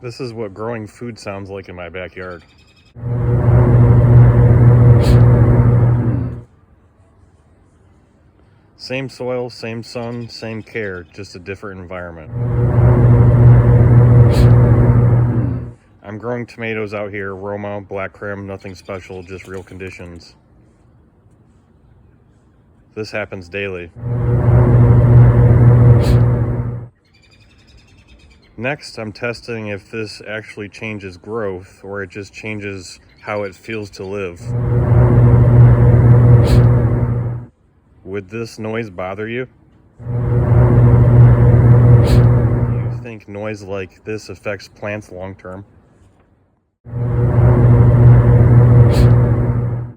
This is what growing food sounds like in my backyard. Same soil, same sun, same care, just a different environment. I'm growing tomatoes out here, Roma, Black Krim, nothing special, just real conditions. This happens daily. Next, I'm testing if this actually changes growth or it just changes how it feels to live. Would this noise bother you? Do you think noise like this affects plants long term?